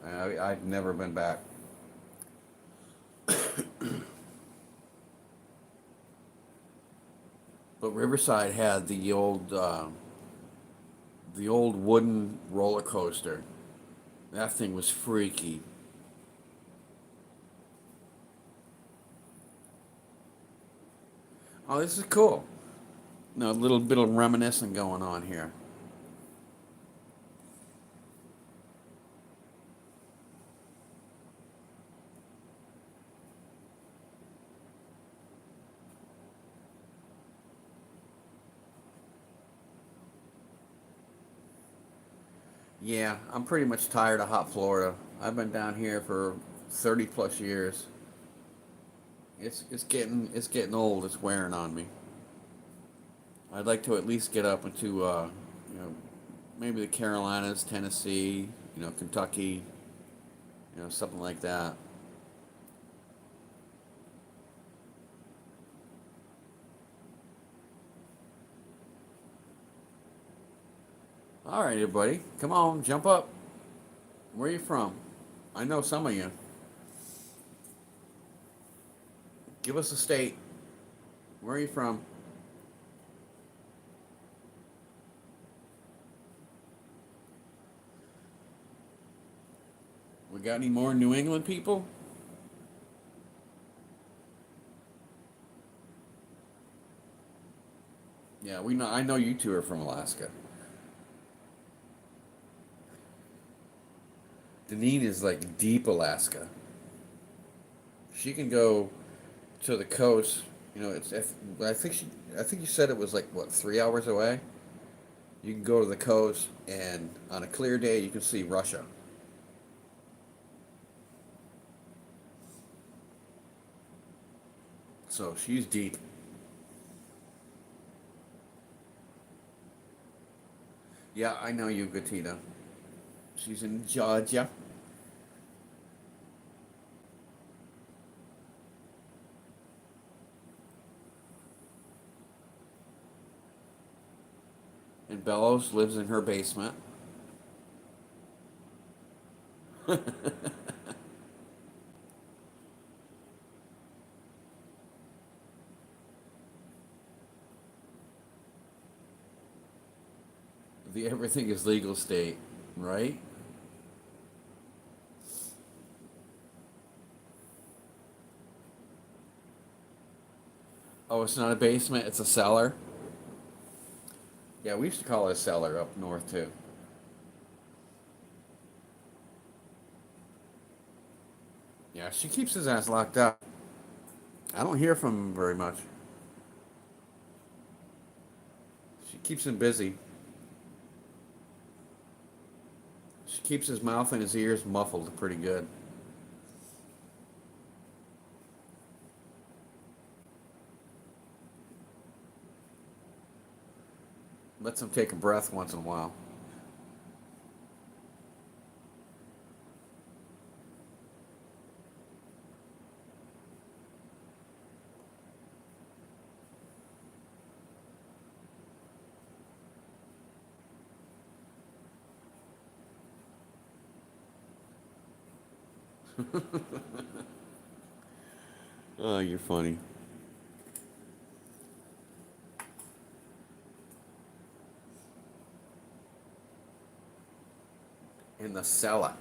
I'd never been back. But Riverside had the old wooden roller coaster. That thing was freaky. Oh, this is cool. A little bit of reminiscing going on here. Yeah, I'm pretty much tired of hot Florida. I've been down here for 30 plus years. It's getting old. It's wearing on me. I'd like to at least get up into you know maybe the Carolinas, Tennessee, Kentucky, something like that. All right, everybody, come on, jump up. Where are you from? I know some of you. Give us a state. Where are you from? We got any more New England people? Yeah, we know. I know you two are from Alaska. Deneen is like deep Alaska. She can go to the coast. I think you said it was like what 3 hours away. You can go to the coast, and on a clear day, you can see Russia. So she's deep. Yeah, I know you, Gatina. She's in Georgia. And Bellows lives in her basement. The everything is legal state, right? Oh, it's not a basement, it's a cellar. Yeah, we used to call it a cellar up north too. Yeah, she keeps his ass locked up. I don't hear from him very much. She keeps him busy. Keeps his mouth and his ears muffled pretty good. Lets him take a breath once in a while. Oh, you're funny. In the cellar.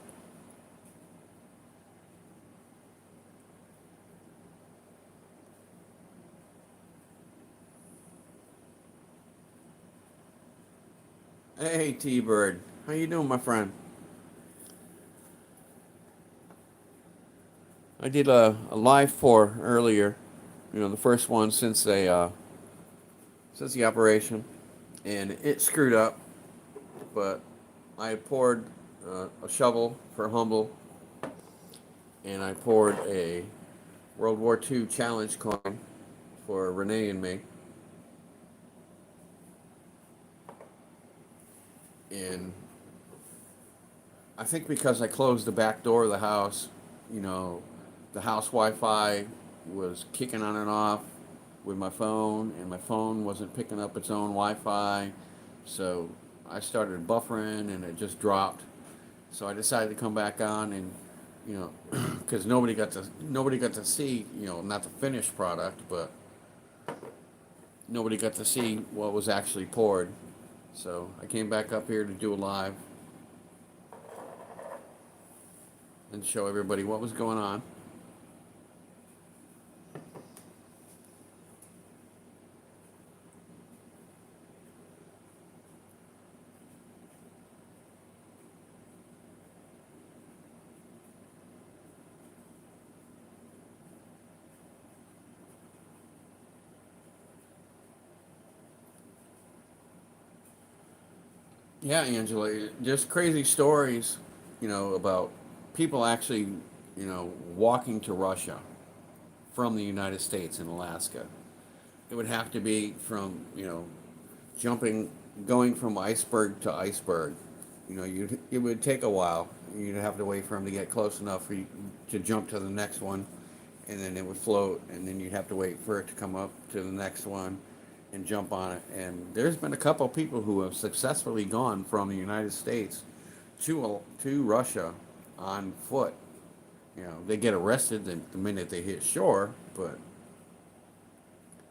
Hey, T-Bird. How you doing, my friend? I did a live pour earlier. You know, the first one since the operation, and it screwed up. But I poured a shovel for Humble, and I poured a World War II challenge coin for Renee and me. And I think because I closed the back door of the house, you know, the house Wi-Fi was kicking on and off with my phone, and my phone wasn't picking up its own Wi-Fi, so I started buffering, and it just dropped. So I decided to come back on, and you know, because nobody got to see, you know, not the finished product, but nobody got to see what was actually poured. So I came back up here to do a live and show everybody what was going on. Yeah, Angela, just crazy stories, you know, about people actually, you know, walking to Russia from the United States in Alaska. It would have to be from, you know, jumping, going from iceberg to iceberg. You know, it would take a while. You'd have to wait for them to get close enough for you to jump to the next one, and then it would float, and then you'd have to wait for it to come up to the next one and jump on it. And there's been a couple of people who have successfully gone from the United States to Russia on foot. You know, they get arrested the minute they hit shore, but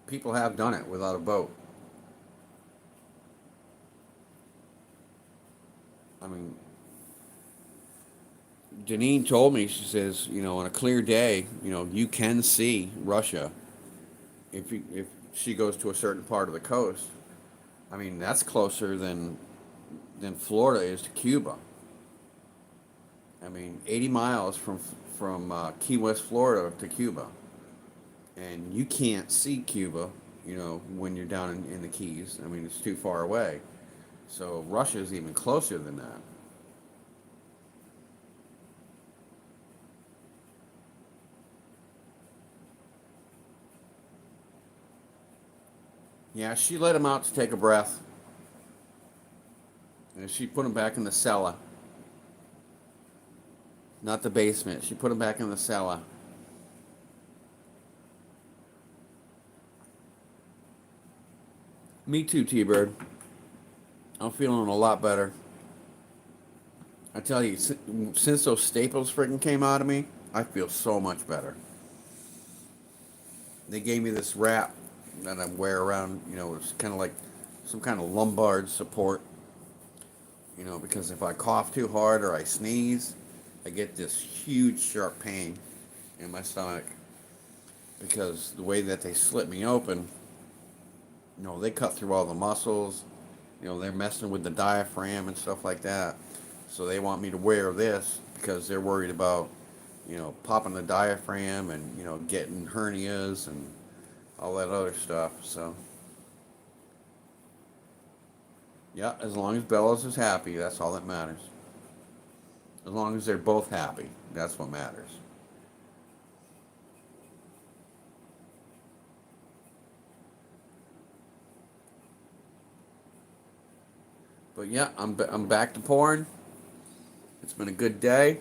people have done it without a boat. I mean, Janine told me, she says, you know, on a clear day, you know, you can see Russia if she goes to a certain part of the coast. I mean, that's closer than Florida is to Cuba. I mean, 80 miles from Key West, Florida to Cuba, and you can't see Cuba, you know, when you're down in the Keys. I mean, it's too far away. So Russia is even closer than that. Yeah, she let him out to take a breath, and she put him back in the cellar, not the basement. She put him back in the cellar. Me too, T-Bird. I'm feeling a lot better. I tell you, since those staples freaking came out of me, I feel so much better. They gave me this wrap that I wear around, you know, it's kind of like some kind of lumbar support, you know, because if I cough too hard or I sneeze, I get this huge sharp pain in my stomach because the way that they slit me open, you know, they cut through all the muscles, you know, they're messing with the diaphragm and stuff like that. So they want me to wear this because they're worried about, you know, popping the diaphragm and, you know, getting hernias and all that other stuff. So, yeah, as long as Bellows is happy, that's all that matters. As long as they're both happy, that's what matters. But yeah, I'm back to pouring. It's been a good day.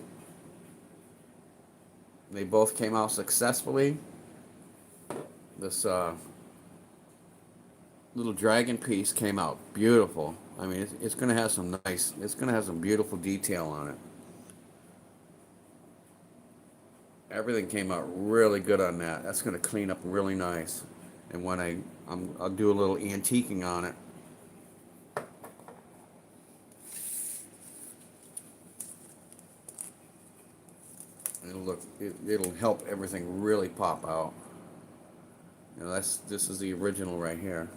They both came out successfully. This little dragon piece came out beautiful. I mean, it's gonna have some nice. It's gonna have some beautiful detail on it. Everything came out really good on that. That's gonna clean up really nice. And when I'll do a little antiquing on it. It'll help everything really pop out. You know, this is the original right here.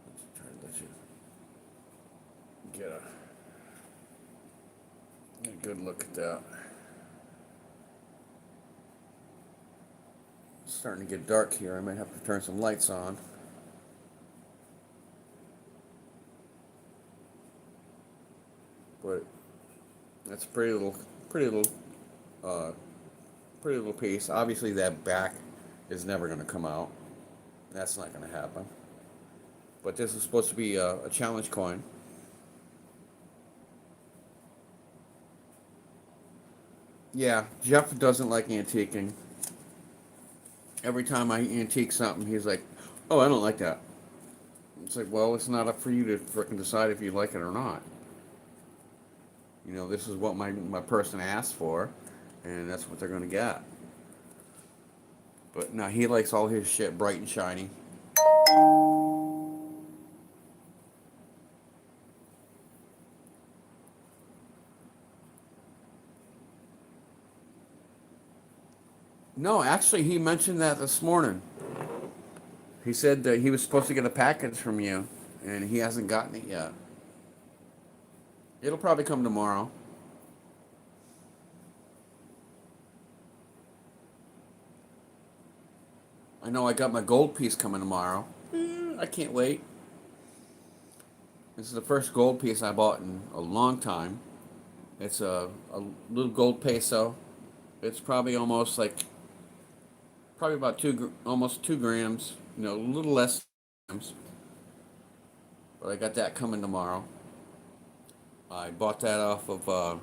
Let's try to let you get a good look at that. It's starting to get dark here. I might have to turn some lights on. But that's a pretty little, uh, pretty little piece. Obviously, that back is never going to come out. That's not going to happen. But this is supposed to be a challenge coin. Yeah, Jeff doesn't like antiquing. Every time I antique something, he's like, "Oh, I don't like that." It's like, well, it's not up for you to frickin' decide if you like it or not. You know, this is what my person asked for, and that's what they're gonna get. But no, he likes all his shit bright and shiny. No, actually, he mentioned that this morning. He said that he was supposed to get a package from you, and he hasn't gotten it yet. It'll probably come tomorrow. I know I got my gold piece coming tomorrow. I can't wait. This is the first gold piece I bought in a long time. It's a little gold peso. It's probably almost like probably about almost 2 grams. You know, a little less grams. But I got that coming tomorrow. I bought that off of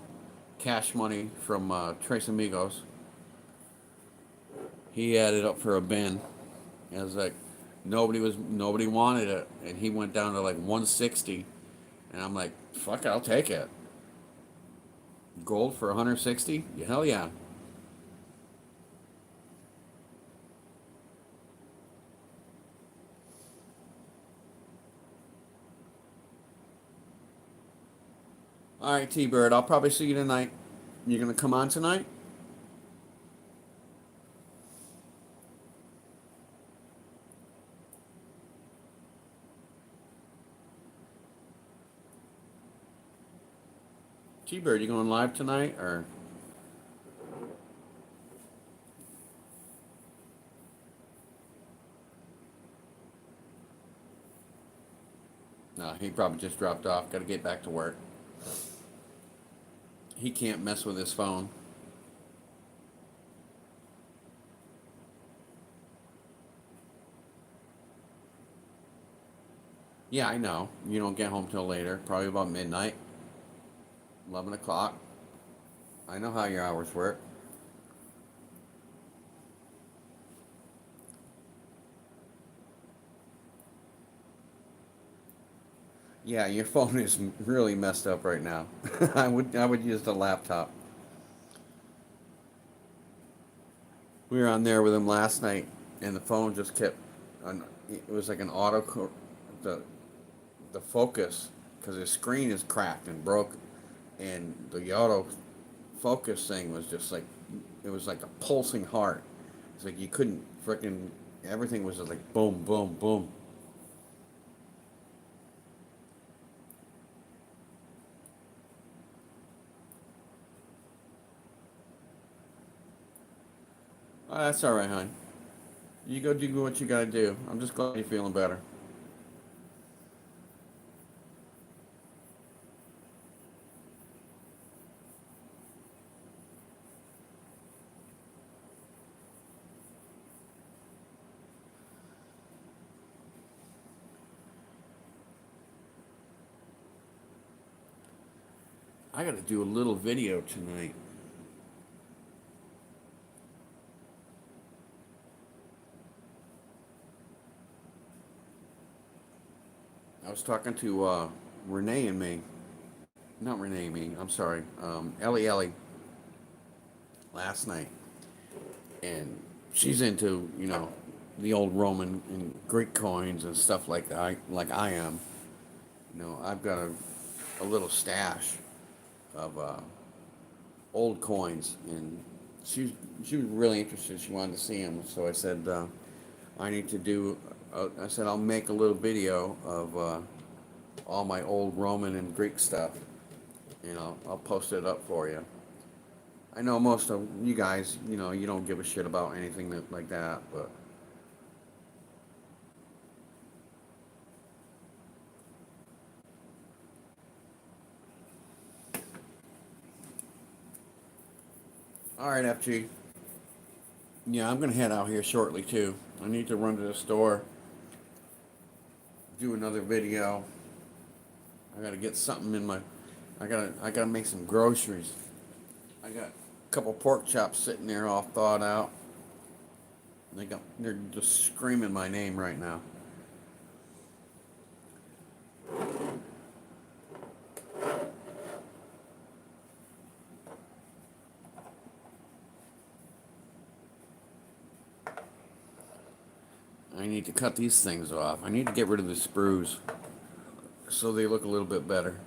cash money from Tres Amigos. He had it up for a bin. And I was like, nobody wanted it, and he went down to like 160, and I'm like, fuck it, I'll take it. Gold for 160? Yeah, hell yeah. All right, T Bird, I'll probably see you tonight. You gonna come on tonight? T Bird, you going live tonight or? No, he probably just dropped off. Got to get back to work. He can't mess with his phone. Yeah, I know. You don't get home till later, probably about midnight, 11 o'clock. I know how your hours work. Yeah, your phone is really messed up right now. I would use the laptop. We were on there with him last night, and the phone just kept. It was like an the the focus because his screen is cracked and broke, and the auto focus thing was just like it was like a pulsing heart. It's like you couldn't freaking. Everything was just like boom, boom, boom. Oh, that's all right, hon. You go do what you gotta do. I'm just glad you're feeling better. I got to do a little video tonight. I was talking to Renee and me, not Renee and me. I'm sorry, Ellie last night, and she's into the old Roman and Greek coins and stuff like that. Like I am. I've got a little stash of old coins, and she was really interested. She wanted to see them, so I said I need to do. I said I'll make a little video of all my old Roman and Greek stuff. I'll post it up for you. I know most of you guys, you don't give a shit about anything like that, but all right, FG. Yeah, I'm gonna head out here shortly too. I need to run to the store, do another video. I gotta get something in my. I gotta make some groceries. I got a couple pork chops sitting there all thawed out. They're just screaming my name right now. I need to cut these things off. I need to get rid of the sprues so they look a little bit better.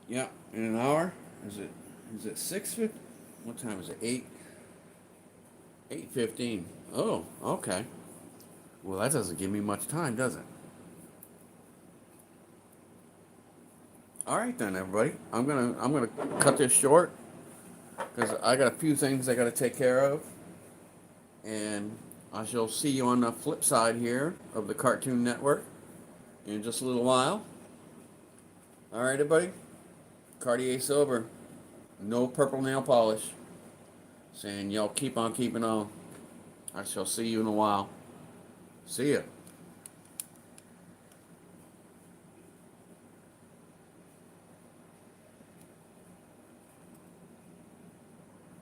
Yeah, in an hour. Is it 6:50? What time is it? 8:15. Oh, okay. Well, that doesn't give me much time, does it? All right then, everybody. I'm gonna cut this short because I got a few things I got to take care of, and I shall see you on the flip side here of the Cartoon Network in just a little while. All right, everybody. Cartier Silver, no purple nail polish. Saying y'all keep on keeping on. I shall see you in a while. See ya.